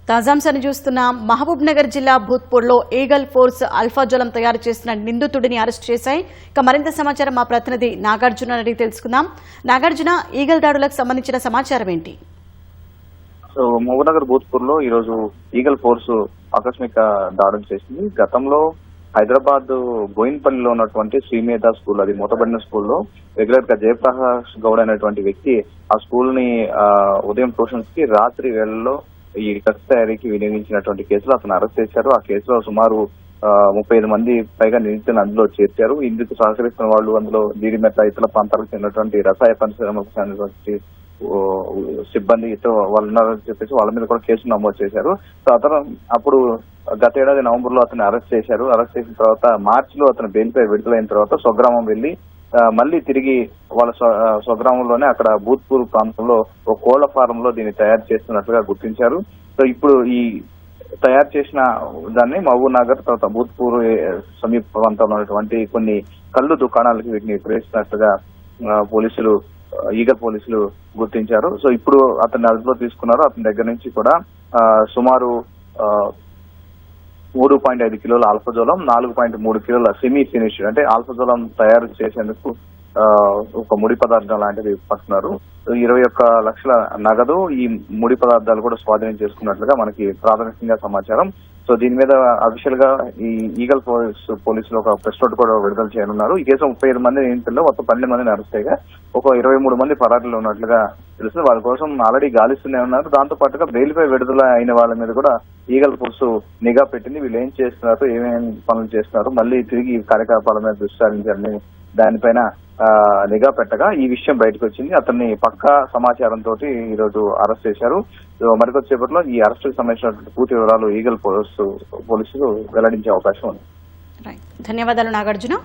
తాజాంశాన్ని చూస్తున్నాం. మహబూబ్ నగర్ జిల్లా భూత్పూర్లో eagle force అల్ఫాజోలం తయారు చేసిన నిందితుడిని అరెస్ట్ చేశాయి. ఇక మరింత సమాచారం మా ప్రతినిధి నాగార్జున అడిగి తెలుసుకుందాం. నాగార్జున, ఈగల్ దాడులకు సంబంధించిన సమాచారం ఏంటి? మహబూబ్ నగర్ భూత్పూర్లో ఈరోజు ఈగల్ ఫోర్స్ ఆకస్మిక దాడులు చేసింది. గతంలో హైదరాబాద్ బోయిన్పల్లిలో ఉన్నటువంటి శ్రీమేధ స్కూల్, అది మూతబడిన స్కూల్లో రెగ్యులర్ గా జయప్రకాష్ గౌడ్ అనేటువంటి వ్యక్తి ఆ స్కూల్ ని ఉదయం ట్యూషన్స్ కి, రాత్రి వేళల్లో ఈ డ్రగ్స్ తయారీకి వినియోగించినటువంటి కేసులో అతను అరెస్ట్ చేశారు. ఆ కేసులో సుమారు 35 మంది పైగా నిందితులను అందులో చేర్చారు. ఇందుకు సహకరిస్తున్న వాళ్ళు అందులో జీడిమెట్ల ఇతర ప్రాంతాలకు చెందినటువంటి రసాయన పరిశ్రమకు చెందినటువంటి సిబ్బంది వాళ్ళు ఉన్నారని చెప్పేసి వాళ్ళ మీద కూడా కేసు నమోదు చేశారు. సో అతను అప్పుడు గత ఏడాది నవంబర్ లో అతన్ని అరెస్ట్ చేశారు. అరెస్ట్ చేసిన తర్వాత మార్చిలో అతను బెయిల్పై విడుదలైన తర్వాత స్వగ్రామం వెళ్లి మళ్లీ తిరిగి వాళ్ళ స్వగ్రామంలోనే అక్కడ భూత్పూర్ ప్రాంతంలో ఒక కోళ్ల ఫారం లో దీన్ని తయారు చేస్తున్నట్లుగా గుర్తించారు. సో ఇప్పుడు ఈ తయారు చేసిన దాన్ని మహబూబ్ నగర్ తర్వాత భూత్పూర్ సమీప ప్రాంతంలో ఉన్నటువంటి కొన్ని కళ్ళు దుకాణాలకి వీటిని విక్రయిస్తున్నట్టుగా ఈగల్ పోలీసులు గుర్తించారు. సో ఇప్పుడు అతన్ని అదుపులో తీసుకున్నారు. అతని దగ్గర నుంచి కూడా సుమారు 3.5 కిలోల ఆల్ఫాజోలం, 4.3 కిలోల సెమీ ఫినిష్డ్ అంటే ఆల్ఫాజోలం తయారు చేసేందుకు ఒక ముడి పదార్థం లాంటిది పట్టుకున్నారు. 21 లక్షల నగదు, ఈ ముడి పదార్థాలు కూడా స్వాధీనం చేసుకున్నట్లుగా మనకి ప్రాథమికంగా సమాచారం. సో దీని మీద అఫీషియల్ గా ఈ ఈగల్ పోలీసులు ఒక ప్రెస్ నోట్ కూడా విడుదల చేయనున్నారు. ఈ కేసు 35 మంది నిందితుల్లో మొత్తం 12 మందిని అరెస్ట్ చేయగా ఒక 23 మంది పరారీలో ఉన్నట్లుగా తెలుస్తుంది. వాళ్ళ కోసం ఆల్రెడీ గాలిస్తూనే ఉన్నారు. దాంతో పాటుగా బెయిల్పై విడుదల అయిన వాళ్ళ మీద కూడా ఈగల్ ఫోర్స్ నిఘా పెట్టింది. వీళ్ళు ఏం చేస్తున్నారు, ఏమేమి పనులు చేస్తున్నారు, మళ్ళీ తిరిగి కార్యకలాపాల మీద దృష్టి సారించాలని దానిపైన నిఘా పెట్టగా ఈ విషయం బయటకు వచ్చింది. అతన్ని పక్కా సమాచారంతో ఈ రోజు అరెస్ట్ చేశారు. మరికొద్దిసేపట్లో ఈ అరెస్టుకు సంబంధించినటువంటి పూర్తి వివరాలు ఈగల్ పోలీసులు వెల్లడించే అవకాశం ఉంది. ధన్యవాదాలు నాగార్జున.